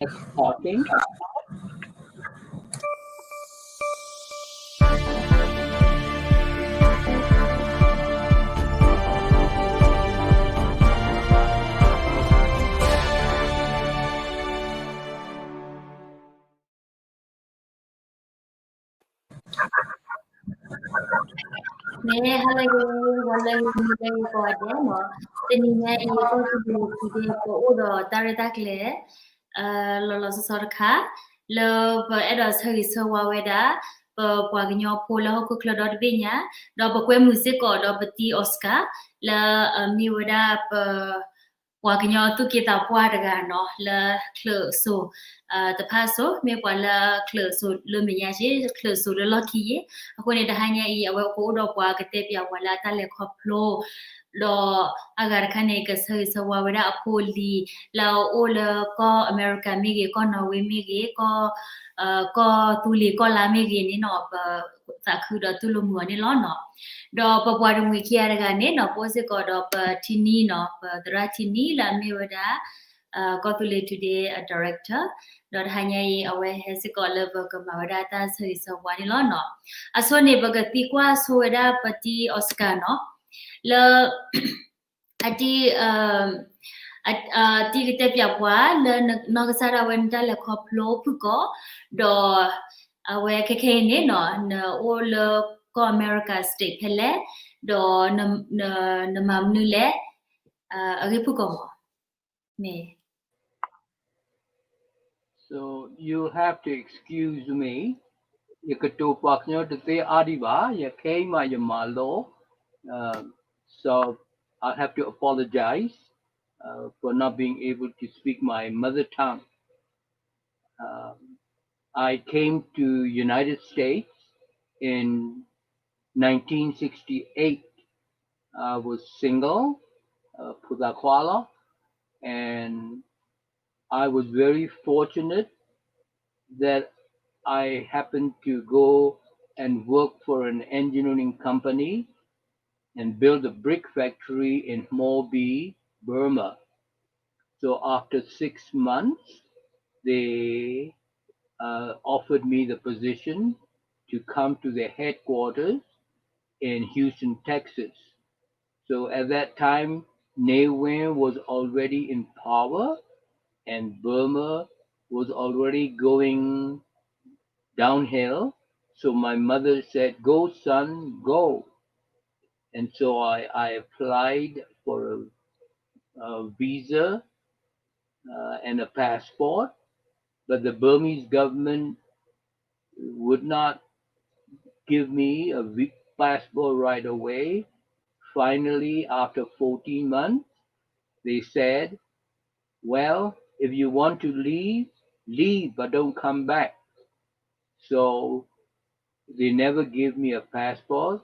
Talking. 네, 할아버지 원래 무대 거데 뭐 때문에 이거 그게 오더 따르다클레 로로서 서카 lo edo sari sawaweda pagno pola ko klodot benya do bakwe musiko do beti oscar la miweda pagno tu kita puadaga no la klo so the paso me pala klo so lo menya je klo so lo kiye ako ne dahanya I awe ko do kwa kete pya wala tale khoplo lo agar khane ka sai sawaweda apoli la ola ko america mege ko norway mege ko tuli ko la mege ni no ta khu do tulu mu ni lo no do pa bwa de mwi kia ga ne no po se ko do pa tini no pa dra tini la me wada ko tuli today a director do hanya I awe he se ko level ka ma wada ta sai so wa ni lo no aso ne bagati kwa so wada pati oscar no la ati ti kita pia bwa le no sara wenta le khoplo phuko do awe keke ne no na all ko america state phele do na mamnu le agi phuko mo ne So you have to excuse me. Yakatopaknya to say adiba, yakema yamalo. So I have to apologize for not being able to speak my mother tongue. Um, I came to United States in 1968. I was single, Pudakwala, and I was very fortunate that I happened to go and work for an engineering company and build a brick factory in Mobi, Burma. So after 6 months, they offered me the position to come to their headquarters in Houston, Texas. So at that time, Ne Win was already in power and Burma was already going downhill. So my mother said, "Go, son, go." And so I applied for a visa and a passport, but the Burmese government would not give me a passport right away. Finally, after 14 months, they said, "Well, if you want to leave, leave, but don't come back." So they never gave me a passport.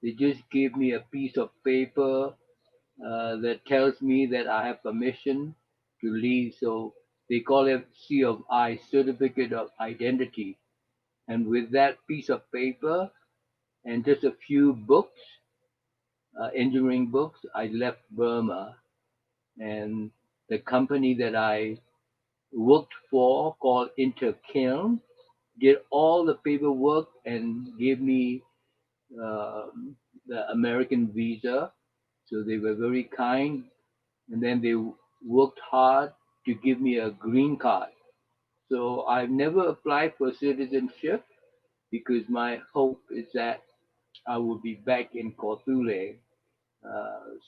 They just gave me a piece of paper that tells me that I have permission to leave. So they call it C of I, Certificate of Identity. And with that piece of paper and just a few books, engineering books, I left Burma. And the company that I worked for, called Interkiln, did all the paperwork and gave me the American visa. So they were very kind. And then they worked hard to give me a green card. So I've never applied for citizenship because my hope is that I will be back in Korthule.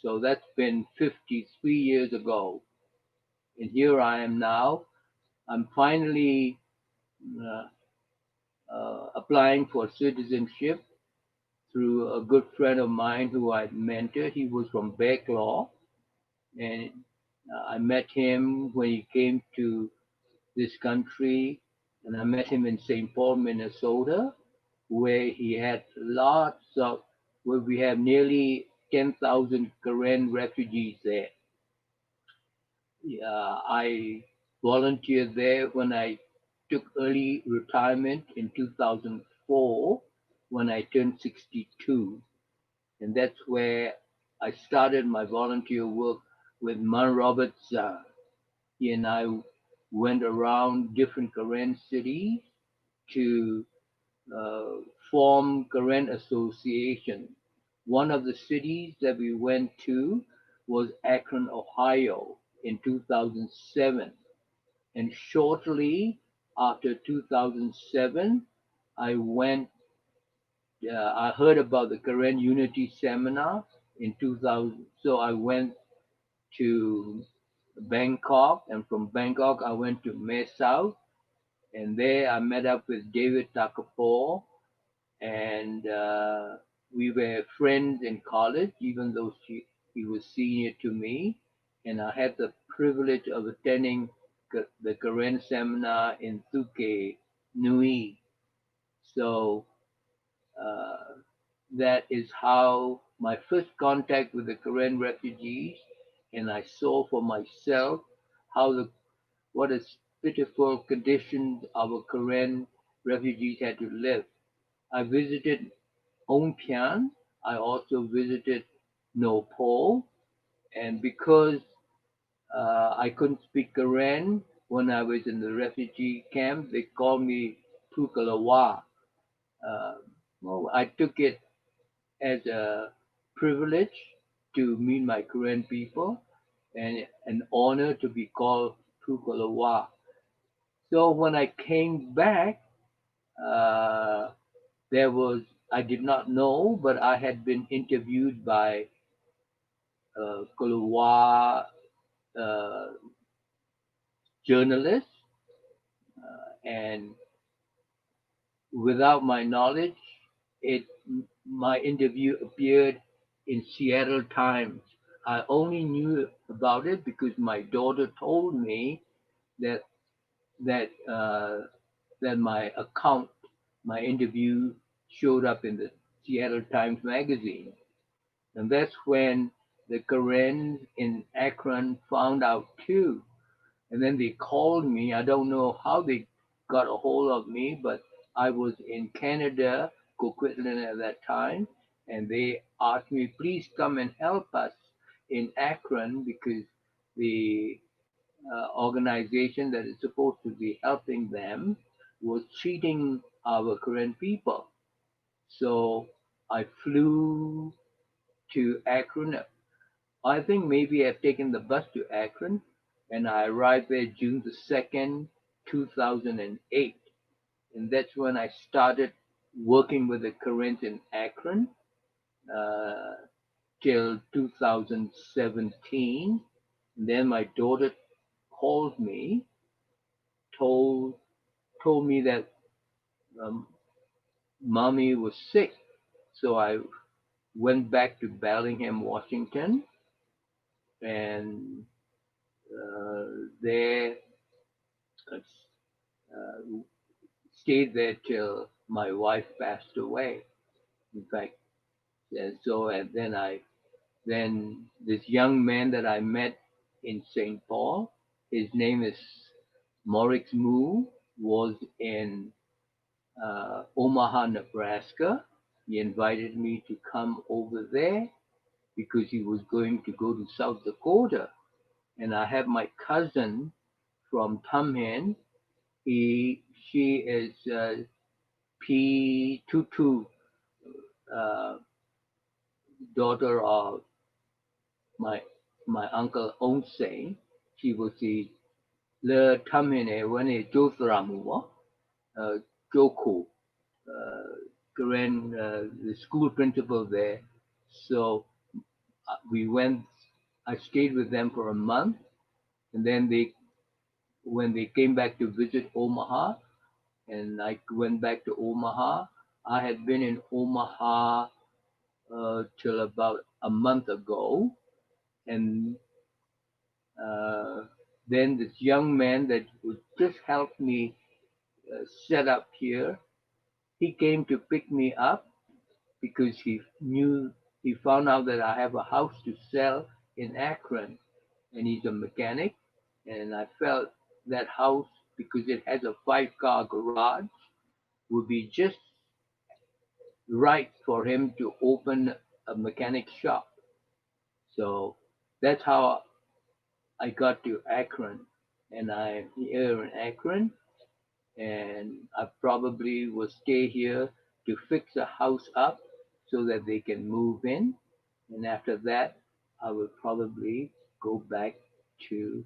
So that's been 53 years ago. And here I am now. I'm finally uh, applying for citizenship through a good friend of mine who I mentored. He was from Backlaw, and I met him when he came to this country, and I met him in St. Paul, Minnesota, where he had lots of, where we have nearly 10,000 Karen refugees there. I volunteered there when I took early retirement in 2004 when I turned 62. And that's where I started my volunteer work with Man Roberts. He and I went around different Karen cities to uh, form Karen Association. One of the cities that we went to was Akron, Ohio in 2007. And shortly after 2007, I went, I heard about the Karen Unity Seminar in 2000. So I went to Bangkok, and from Bangkok, I went to Mae South, and there I met up with David Takapo, and we were friends in college, even though he was senior to me, and I had the privilege of attending the Karen seminar in Thuke Nui. So uh, that is how my first contact with the Karen refugees, and I saw for myself how the what a pitiful conditions our Karen refugees had to live. I visited Onpian. I also visited Nopo, and because I couldn't speak Karen when I was in the refugee camp, they called me Pukalawa. Uh, well, I took it as a privilege to meet my Karen people and an honor to be called Pukalawa. So when I came back, uh, there was I did not know, but I had been interviewed by Kalawa uh, journalists, and without my knowledge, it my interview appeared in Seattle Times. I only knew about it because my daughter told me that that my account, my interview, showed up in the Seattle Times magazine, and that's when the Karens in Akron found out too. And then they called me. I don't know how they got a hold of me, but I was in Canada, Coquitlam at that time, and they asked me, please come and help us in Akron because the organization that is supposed to be helping them was cheating our current people. So I flew to Akron. I think maybe I've taken the bus to Akron, and I arrived there June the 2nd, 2008. And that's when I started working with the current in Akron uh, till 2017. And then my daughter called me, told told me that um, mommy was sick. So I went back to Bellingham, Washington, and there uh, stayed there till my wife passed away. In fact, and so and then this young man that I met in St. Paul, his name is Morix Moo, was in Omaha, Nebraska. He invited me to come over there because he was going to go to South Dakota. And I have my cousin from Tumhin. She is P. Tutu, uh, daughter of my my uncle Onse. She was the le Tumhin when he Jothramuwa, Joku, grand the school principal there. So we went. I stayed with them for a month, and then they when they came back to visit Omaha, and I went back to Omaha. I had been in Omaha till about a month ago, and uh, then this young man that would just help me set up here, he came to pick me up because he found out that I have a house to sell in Akron, and he's a mechanic, and I felt that house because it has a 5-car garage would be just right for him to open a mechanic shop. So that's how I got to Akron. and I'm here in Akron, and I probably will stay here to fix the house up so that they can move in. And after that, I will probably go back to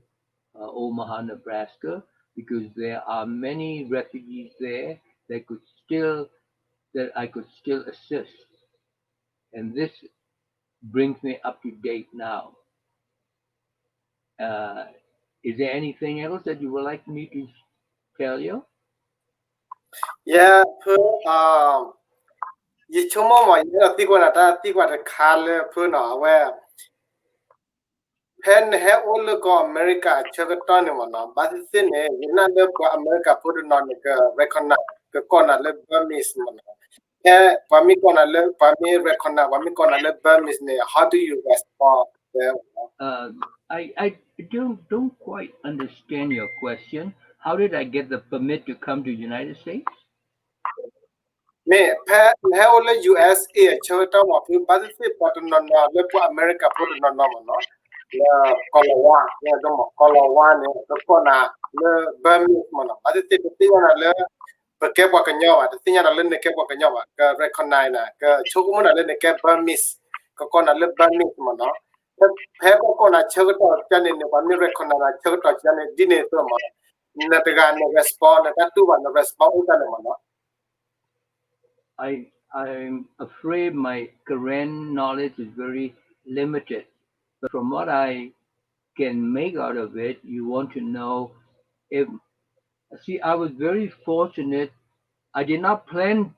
Omaha, Nebraska, because there are many refugees there that could still that I could still assist. And this brings me up to date now. Uh, is there anything else that you would like me to tell you? Yeah, you chumo mo you think what a color put no where pen he all go America chagaton mo no but the thing is you not live America put it on the recognize the corner live Burmese mo no yeah pami gonna live pami recognize pami gonna live Burmese ne how do you respond there Uh, I don't quite understand your question. How did I get the permit to come to United States? me pe all USA chagaton mo but the thing but no no live America put it on no no ya kalau wa ya domo kalau wa ne ko na le Burmese mo no but the thing na le porque kwa kanyawa the thing na le ne ke kwa kanyawa ka recognize na ka chuku mo na le ne ke Burmese ko na le Burmese mo no he ko na chagto chane ne ba mi recognize na chagto chane dine to mo na te ga ne respond na tu ba na respond uta ne mo no I'm afraid my Korean knowledge is very limited. But from what I can make out of it, you want to know if see I was very fortunate. I did not plan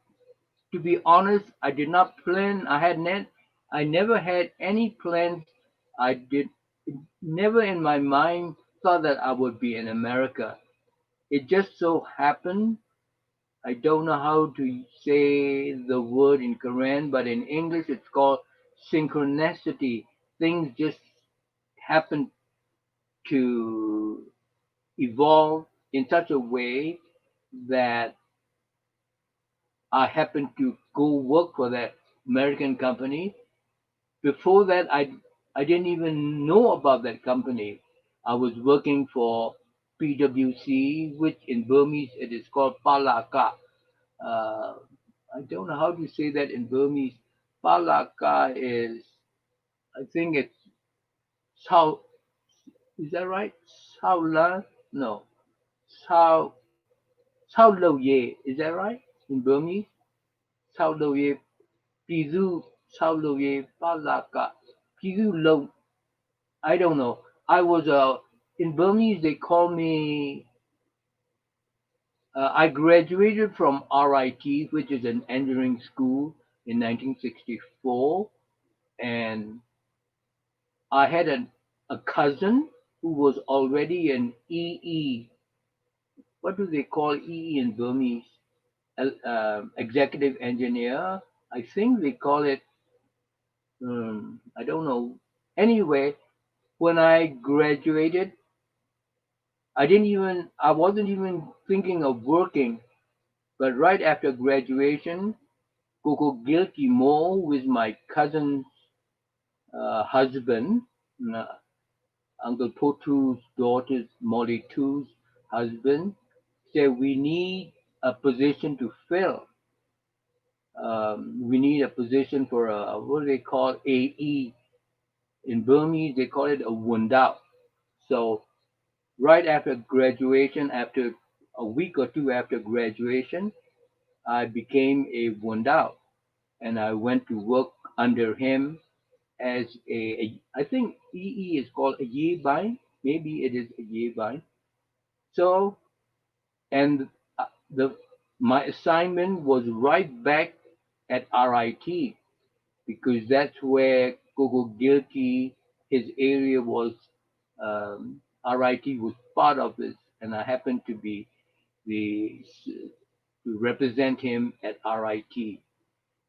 to be honest, I did not plan. I never had any plans. I did never in my mind thought that I would be in America. It just so happened. I don't know how to say the word in Korean, but in English it's called synchronicity. Things just happen to evolve in such a way that I happened to go work for that American company. Before that, I didn't even know about that company. I was working for PwC, which in Burmese it is called Palaka. Uh, I don't know how to say that in Burmese. Palaka is, I think it's Sao. Is that right? Sao La? No. Sao Sao Lo Ye. Is that right in Burmese? Sao Lo Ye. Pizu Sao Lo Ye Palaka. Pizu Lo. I don't know. I was in Burmese. They call me. I graduated from RIT, which is an engineering school, in 1964, and I had a cousin who was already an EE. What do they call EE in Burmese? Executive engineer. I think they call it. I don't know. Anyway, when I graduated, I wasn't even thinking of working. But right after graduation, Coco Gilky Mo with my cousin's husband, uh, Uncle Potu's daughter's Molly Too's husband, said we need a position to fill. We need a position for what do they call AE in Burmese? They call it a wundao. So right after graduation, after a week or two after graduation, I became a wundao, and I went to work under him as I think EE is called a yebai. Maybe it is a yebai. So and the my assignment was right back at RIT because that's where Gogo Gilkey, his area was. RIT was part of this, and I happened to be the to represent him at RIT.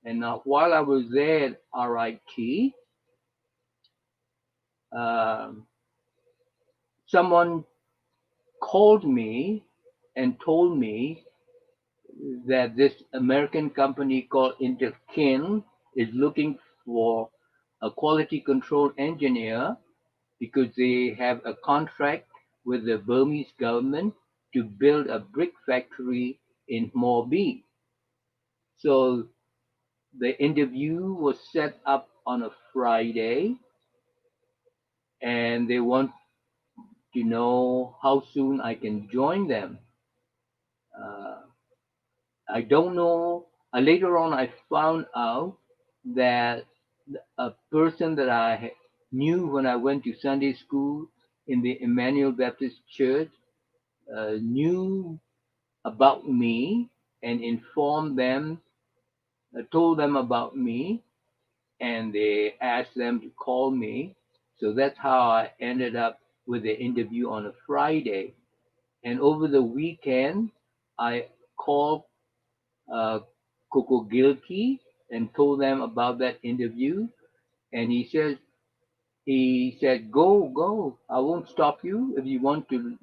And now, while I was there at RIT, um, someone called me and told me that this American company called Interkin is looking for a quality control engineer because they have a contract with the Burmese government to build a brick factory in Morbi. So the interview was set up on a Friday, and they want to know how soon I can join them. Uh, I don't know. Later on, I found out that a person that I knew when I went to Sunday school in the Emmanuel Baptist Church knew about me and informed them, told them about me, and they asked them to call me. So that's how I ended up with the interview on a Friday. And over the weekend, I called uh, Coco Gilkey and told them about that interview. And he said, go. I won't stop you. If you want to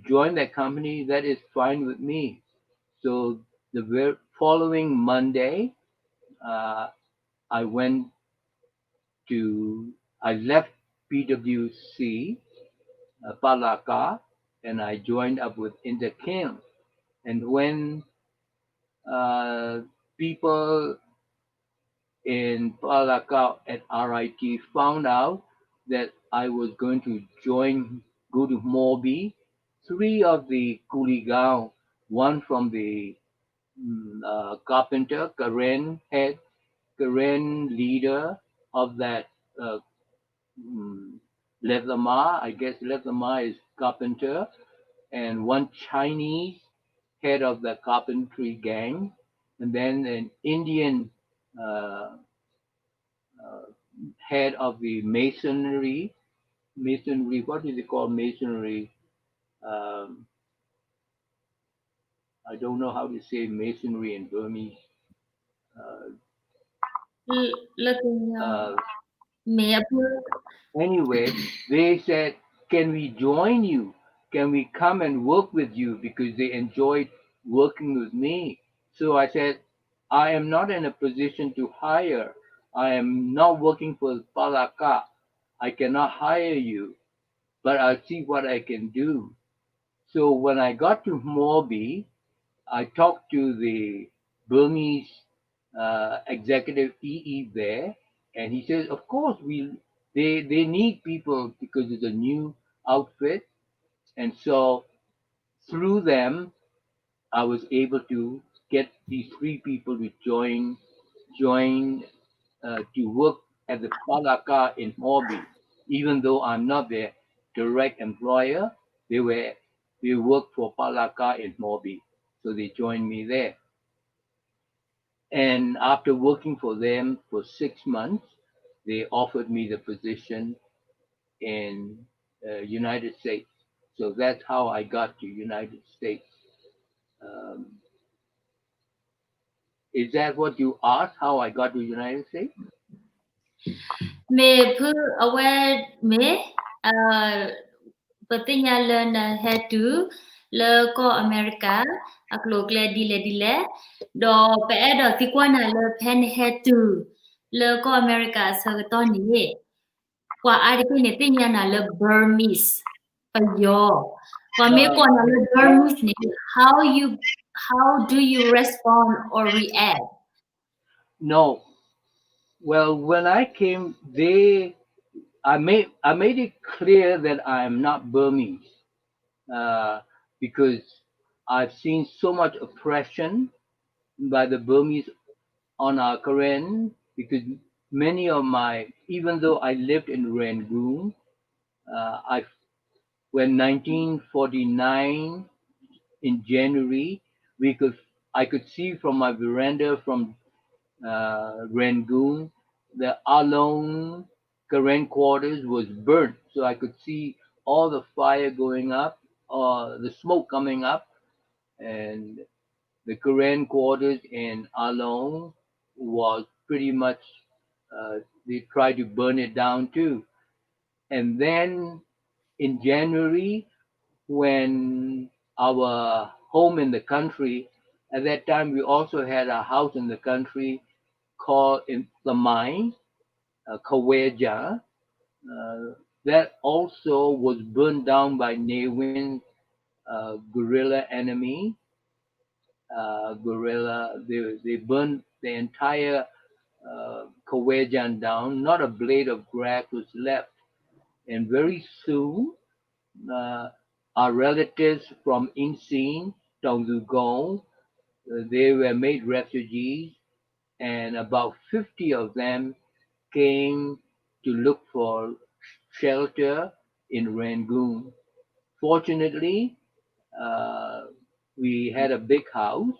join that company, that is fine with me. So the following Monday, uh, I went I left PwC, Palaka, and I joined up with Intercam. And when uh, people in Palaka at RIT found out that I was going to go to Morbi, three of the Kuligao, one from the carpenter, Karen leader of that uh, mm, Lethamar, I guess Lethamar is carpenter, and one Chinese head of the carpentry gang, and then an Indian uh, uh, head of the masonry. What is it called? Masonry. Um, I don't know how to say masonry in Burmese. Uh, looking uh, me up. Anyway, they said, "Can we join you? Can we come and work with you?" Because they enjoyed working with me. So I said, "I am not in a position to hire. I am not working for Palaka. I cannot hire you, but I'll see what I can do." So when I got to Morbi, I talked to the Burmese executive EE there, and he says, "Of course, they need people because it's a new outfit." And so through them, I was able to get these three people to join to work at the Palaka in Morbi. Even though I'm not their direct employer, they were they worked for Palaka in Morbi, so they joined me there. And after working for them for 6 months, they offered me the position in United States. So that's how I got to United States. Um, is that what you asked? How I got to United States? Me pu aware me Patinya learn how to le ko America aklo dile do pe do tikwana le pen head to le ko America sa to ni kwa ari ni tinya na le Burmese pa yo kwa me ko na le Well, Burmese ni how do you respond or react. no. Well, when I came, I made it clear that I am not Burmese uh, because I've seen so much oppression by the Burmese on our Karen. Because many of even though I lived in Rangoon, I when 1949 in January, we could I could see from my veranda from Rangoon, the Alone Karen quarters was burnt, so I could see all the fire going up, the smoke coming up, and the Karen quarters in Alone was pretty much they tried to burn it down too. And then in January, when our home in the country, at that time we also had a house in the country called in the mine, Kaweja. that also was burned down by Ne Win guerrilla enemy. They burned the entire Kawejan down. Not a blade of grass was left. And very soon, uh, our relatives from Insin, Tongzugong, they were made refugees, and about 50 of them came to look for shelter in Rangoon. Fortunately, uh, we had a big house,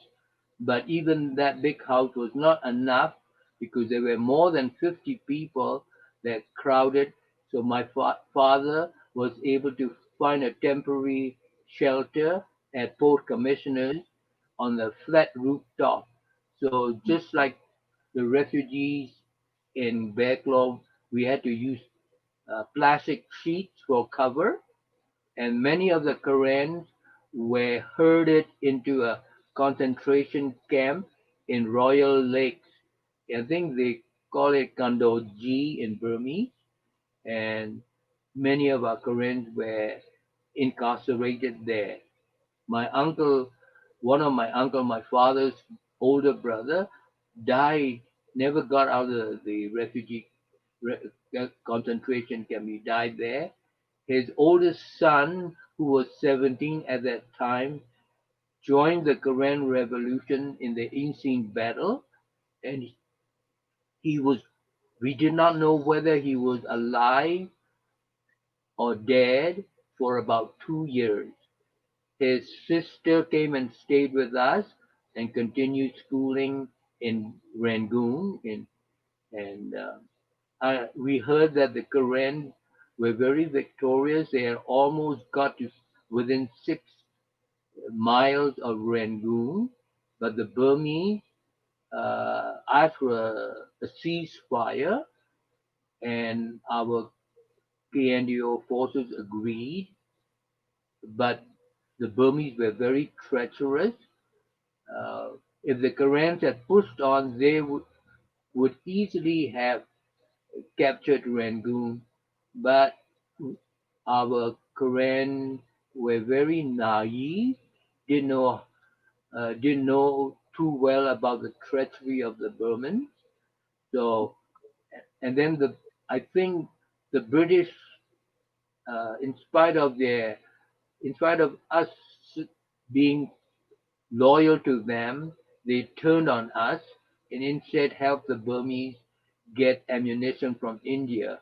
but even that big house was not enough because there were more than 50 people that crowded. So my father was able to find a temporary shelter at Port Commissioners on the flat rooftop. So just like the refugees in Baclaw, we had to use plastic sheets for cover, and many of the Koreans were herded into a concentration camp in Royal Lakes. I think they call it Kandoji in Burmese, and many of our Koreans were incarcerated there. My uncle, one of my father's older brother, died, never got out of the refugee concentration camp. He died there. His oldest son, who was 17 at that time, joined the Korean Revolution in the Insin battle, and he was. We did not know whether he was alive or dead for about 2 years. His sister came and stayed with us and continued schooling in Rangoon. And we heard that the Koreans were very victorious. They had almost got to within 6 miles of Rangoon, but the Burmese asked for a ceasefire, and our KNDO forces agreed. But the Burmese were very treacherous. If the Koreans had pushed on, they would easily have captured Rangoon, but our Koreans were very naive, didn't know didn't know too well about the treachery of the Burmans. So, and then I think the British, in spite of us being loyal to them, they turned on us and instead helped the Burmese get ammunition from India.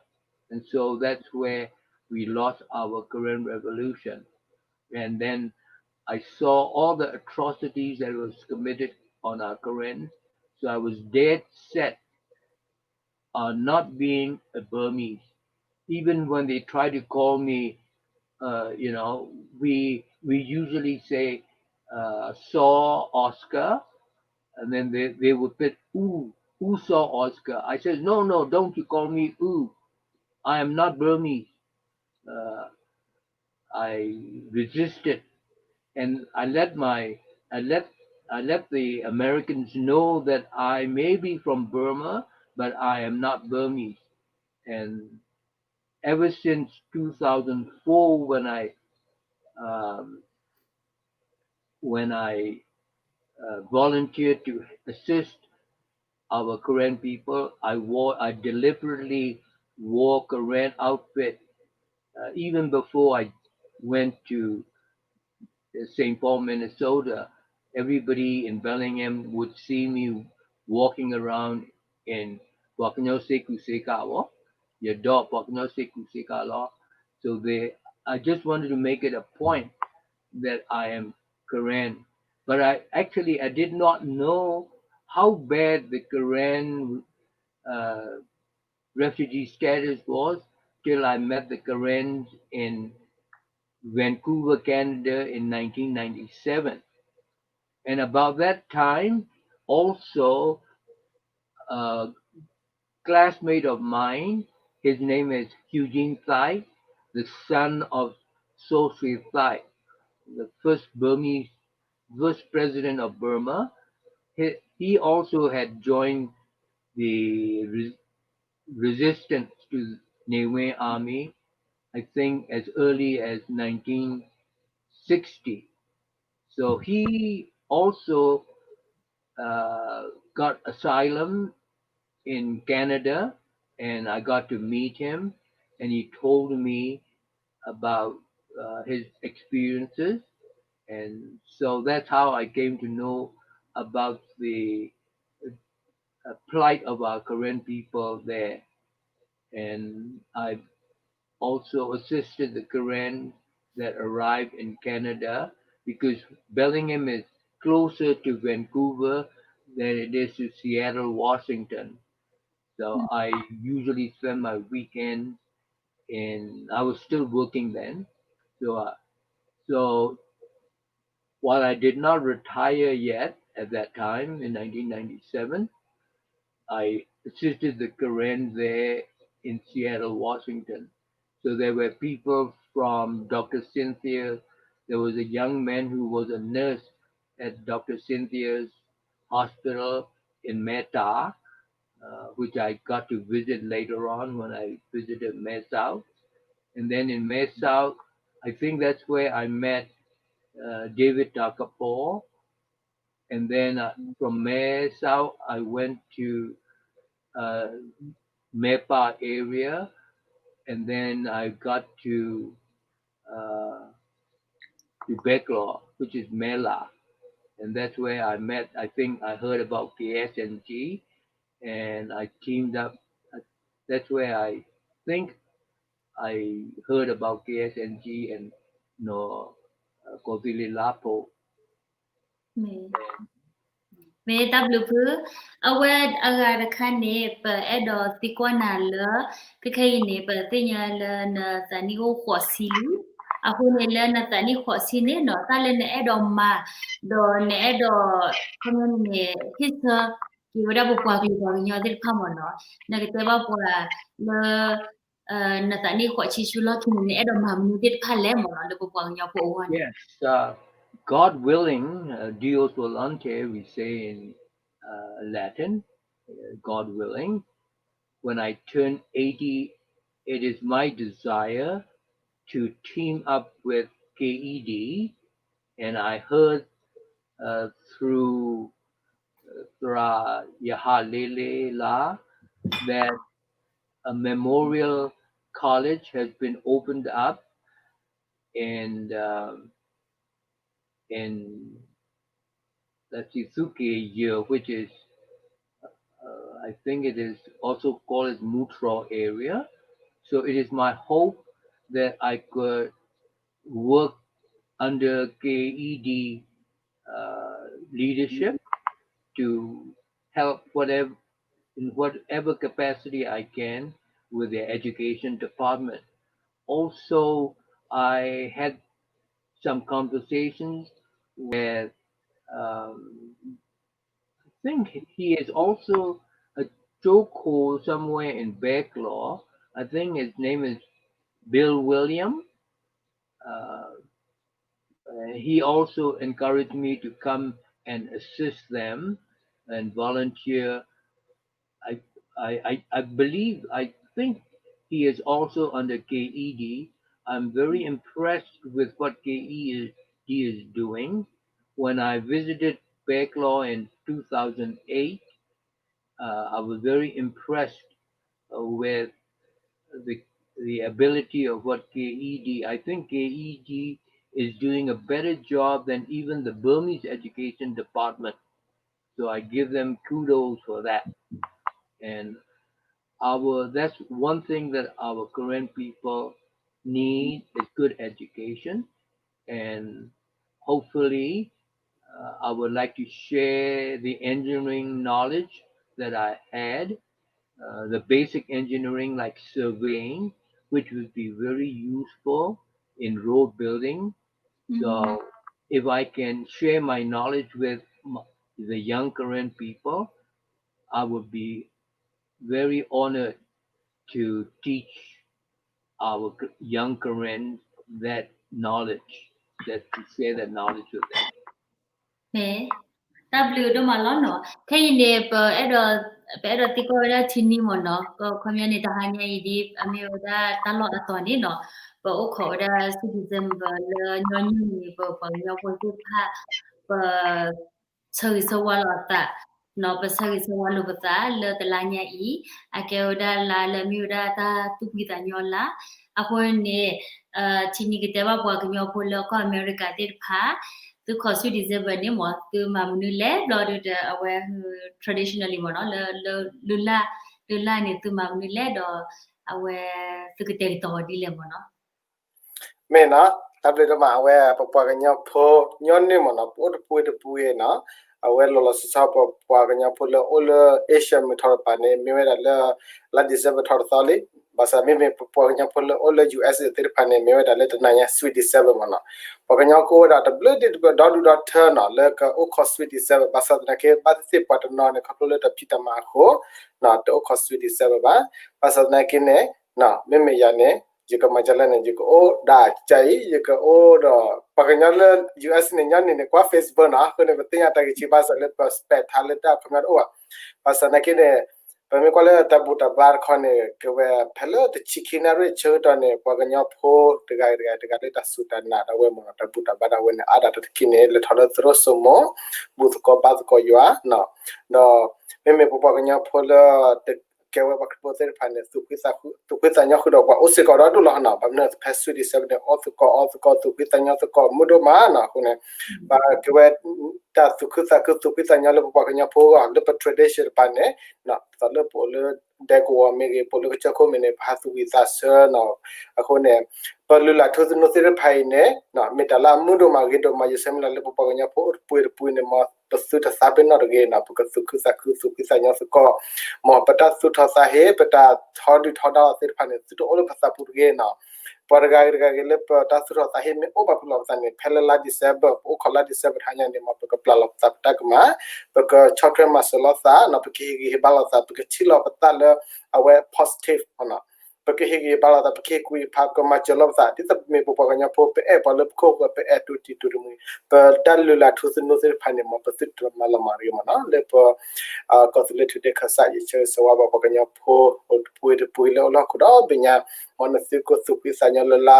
And so that's where we lost our Korean Revolution. And then I saw all the atrocities that was committed on our Koreans. So I was dead set on not being a Burmese. Even when they try to call me, we usually say Saw Oscar, and then they would put ooh Saw Oscar. I said no, don't you call me ooh. I am not Burmese. Uh, I resisted, and I let I let the Americans know that I may be from Burma, but I am not Burmese. And ever since 2004, um, when I volunteered to assist our Korean people, I deliberately wore Korean outfit even before I went to St. Paul, Minnesota. Everybody in Bellingham would see me walking around in Wakano Kusekawa, your dog Wakano Kusekawa. So I just wanted to make it a point that I am Korean. But I did not know how bad the Korean uh, refugee status was till I met the Koreans in Vancouver, Canada in 1997. And about that time, also a classmate of mine, his name is Eugene Tsai, the son of So Sri Tsai, the first president of Burma. He also had joined the resistance to Niue army, I think as early as 1960. So he also got asylum in Canada, and I got to meet him, and he told me about his experiences, and so that's how I came to know about the plight of our Karen people there, and I also assisted the Karen that arrived in Canada because Bellingham is closer to Vancouver than it is to Seattle, Washington. So I usually spend my weekends in. I was still working then, so so while I did not retire yet at that time in 1997, I assisted the Karen there in Seattle, Washington. So there were people from Dr. Cynthia. There was a young man who was a nurse at Dr. Cynthia's hospital in Meta, which I got to visit later on when I visited Mesa. And then in Mesa, I think that's where I met David Takapo. And then from Mesa, I went to uh, Mepa area, and then I got uh, to Becklaw, which is Mela, and that's where I met. I think I heard about KSNG, and I teamed up. That's where I think I heard about KSNG and no Kovili Lapo. Me tablu pu awed agar khane pa edo tikwana le kai ne pa tinya le na tani go khosili aku ne le na tani khosine no tale ne edo ma do ne edo kono ne hisa ki wada bu kwa ki ba nyo dir phamo no na ke ba po la le na tani khochi chulo ki ne edo ma mu dir phale mo le bu kwa nyo po wa ne Yes, God willing, Dios volante, we say in Latin, God willing. When I turn 80, it is my desire to team up with KED, and I heard uh, through Yahalele La that a memorial college has been opened up in in Tsuke, which is I think it is also called as Mutro area. So it is my hope that I could work under KED leadership to help in whatever capacity I can with their education department. Also, I had some conversations with um, I think he is also a Joko somewhere in Backlaw. I think his name is Bill William. Uh, he also encouraged me to come and assist them and volunteer. I, I believe, I think he is also under KED. I'm very impressed with what KED is doing. When I visited Backlaw in 2008, I was very impressed with the the ability of what KED. I think KED is doing a better job than even the Burmese education department. So I give them kudos for that. And our that's one thing that our Korean people need is good education. And hopefully, I would like to share the engineering knowledge that I had, the basic engineering like surveying, which would be very useful in road building. So if I can share my knowledge with the young Korean people, I would be very honored to teach our young Koreans that knowledge, that to share that knowledge with them. me W do ma lo no kai ne pa edo pero tiko da tini mo no ko community ta hanya idi ame da talo atoni no bo ko da citizen ba le nyonyi ni bo bo nyo bo tu pha ba choi so wa la ta no ba choi so wa lu ba ta le ta la nya I ake da la le mi da ta tu pi ta nyo la a ko ne tini ke te ba bo ko nyo bo le ko America ti pha tu ko citizen ba ni mo tu ma mu le lo de aware traditionally mo no lula ni tu ma mu le do awe tu ke territory di le mo no me na table do ma we pa ga nya pho nyon ni mo na po de pu ye na awe lo sa pa ga nya pho le all asia me thor pa ne me we la december thor sa le basa me pa ga nya pho le all us te pa ne me we le na nya sweet december mo na pa ga nya ko da blood did go do turn na le ka o ko sweet december basa na ke ba se pa na ne ka le ta pita ma ko na to ko sweet december ba basa na ke ne na me ya ne jika majalah ne jika da chai jika da paganyal US ne nyan ne kwa Facebook na ko ne betia ta ki ba sa le pas pet hale ta phamar pasa na ki ne pame ko le ta buta bar khone ke we phelo te chikina re chota ne paganya pho te ga ta suta na da we mo ta buta ba da we ne ada ta ki ne le thola tro so mo but ko ba ko ywa na no me paganya pho le ke we ba ko te phane tu kwisa nya khu do kwa o se ko do la na ba ne pasu di se de o ko tu kwisa nya ko mu do ma na khu ne ba ke we ta tu kwisa nya le ba nya pho ga le pa tradition pa ne na ta le po le de ko me ge po le cha ko me ne pa su wi sa se na a khu ne pa lu la thu no se re phai ne na me ta la mu do ma ge do ma ye se me la le ba nya pho pu ne ma pa su ta sa pe na ge na pu ka su kwisa nya ko mo pata su tha sa he pata thodi thoda sir phane su to olo phasa pur ge na par ga ge le pata su tha sa he me o ba pula sa ne phelela di sab o khola di sab thanya ne ma ka pla la sa tak ma ka chotre ma sa la sa na pa ki ge ba la sa ka chilo pata le awe positive ona porque higi bala da porque kui pa ko ma chalo sa ti sab me po pa nya po pe e pa le ko pe e tu ti tu mu pa dal la thu sin no se phane ma pa sit ma la ma ri ma na le pa ko le tu de ka sa ye che so wa pa nya po o pu le la ko da be nya on se ko su pi sa nya la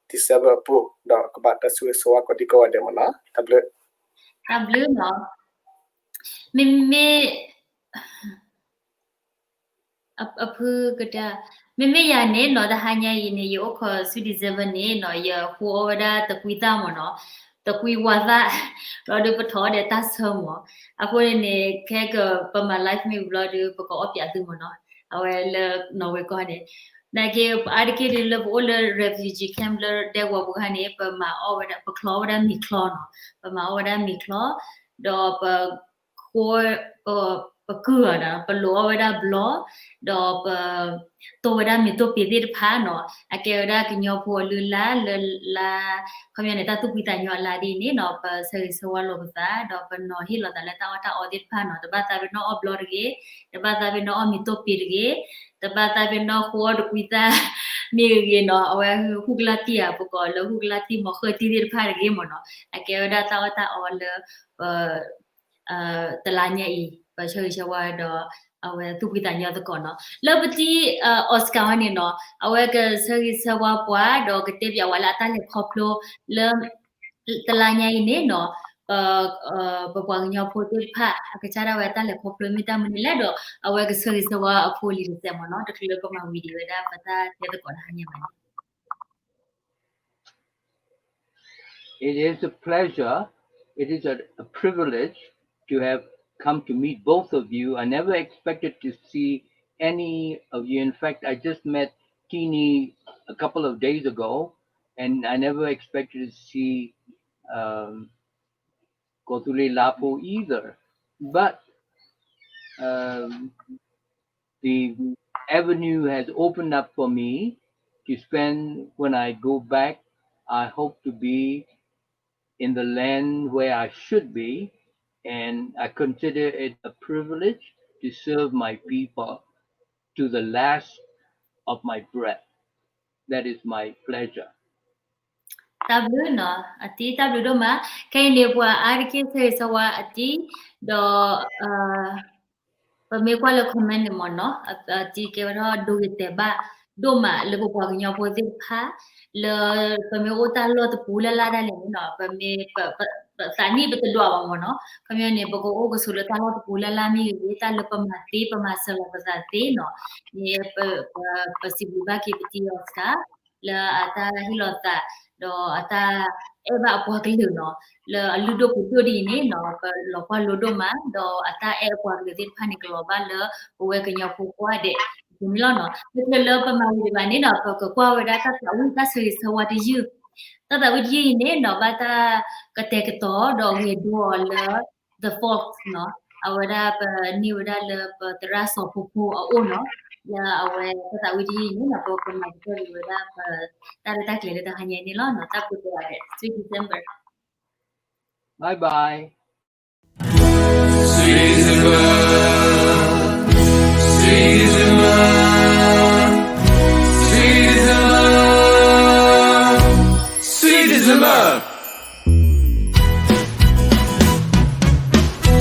ti sa ba pu da ko ba ta su so wa ko di ko de ma na table no me apu gada me ya ne no da hanya yi ne yo ko citizen ne no ya hu oda ta kuita mo no ta kui wa da ro de pa tho de ta so mo apu ne ke ga pa ma life me vlog de pa ko opya tu mo no awe le no we ko ne na ke ad ke le all refugee camp le de wa bu ne pa ma oda pa klo da mi klo no pa ma oda mi klo do pa ko pa ku da pa lo oda blo do pa to da mi to pe dir pha no ake da ki nyo pho lu la khomya ta tu pita nyo la di ni no pa se so wa lo ba do pa no hi lo da la ta audit pha no da ba ta no upload ge da ba ta no mi to pi ge da ba ta no ho do pita mi ge no awa hugla ti a po ko lo hugla ti mo kho ti dir pha ge mo no ake da ta all talanya I pa chơi chawa do awe tu kita nya to kono labati oscar ni no awe ka sagi sawa pwa do ke te bya wala ta le khoplo le talanya I ne no pa pwa nya pho te pha ka chara wa ta le khoplo mi ta mani la do awe ka sagi sawa pholi se mo no to kle ko ma video da pata te to kono hanya mani It is a pleasure. It is a privilege to have come to meet both of you. I never expected to see any of you. In fact, I just met Teeny a couple of days ago, and I never expected to see um, Kotule Lapo either. But um, the avenue has opened up for me to spend when I go back. I hope to be in the land where I should be, and I consider it a privilege to serve my people to the last of my breath. That is my pleasure. tablu no ati tablu do ma kai ne bua ar ke se sawa ati do me kwa le comment mo no ti ke ro do te ba do ma le bo kwa nya po ti pha le me o ta lo te pu la da le no me sa ni be te do ba mo no me ne bo ko o ko su le ta lo te pu la mi ye ta le pa ma sa la pa sa te no ni pa si bu ba ki ti o ska le ata hi lo ta do ata e ba po ke lu no le ludo pu do di ni no lo kwa ludo ma do ata e kwa le ti pha ni ko ba le o we ke nya pu kwa de ni lo no le pa ma wi ba ni no ko kwa we da ta wi ta se wa ti yu ta da wi yi ni no ba ta ka te ke to do we do le the fox no awada pa ni wada le pa tra so pu pu o no la awe ta wi yi ni no ko ma ko le wada pa ta ta ke le ta ha ni lo no ta pu de 3 December. Bye bye. Sweet December, sweet December, sweet December, sweet December.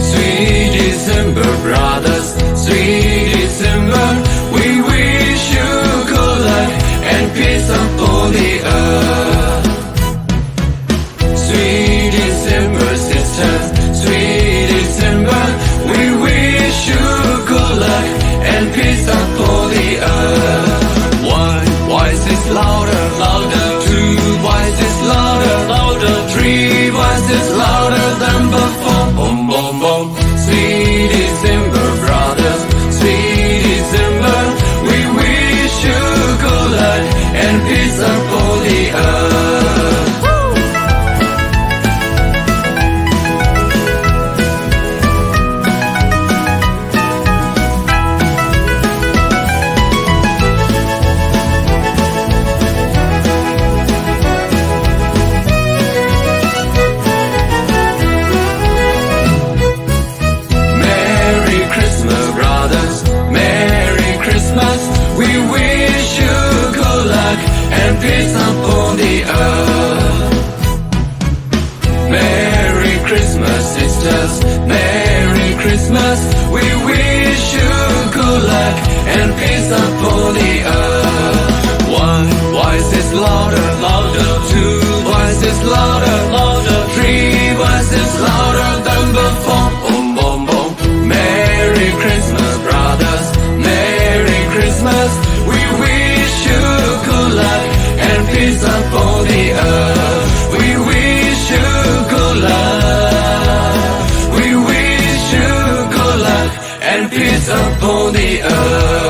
Sweet December, brothers, sweet December, we wish you good luck and peace upon the earth. Sweet December, sisters, sweet December, we wish you good luck and peace upon the earth. One voice is louder, louder. Two voices louder, louder. Three voices louder than before. Boom, boom, boom. Sweet December, brothers, sweet December, we wish you good luck and peace upon the earth. Merry Christmas, brothers, Merry Christmas, we wish you good luck and peace upon the earth. Merry Christmas, sisters, Merry Christmas, we wish you good luck and peace upon the earth. One voice is louder, louder. Two voices louder, louder. Three voices louder than before. Boom, boom, boom. Merry Christmas, brothers, Merry Christmas, we wish you good luck and peace upon the earth. We wish you good luck, we wish you good luck and peace upon the earth.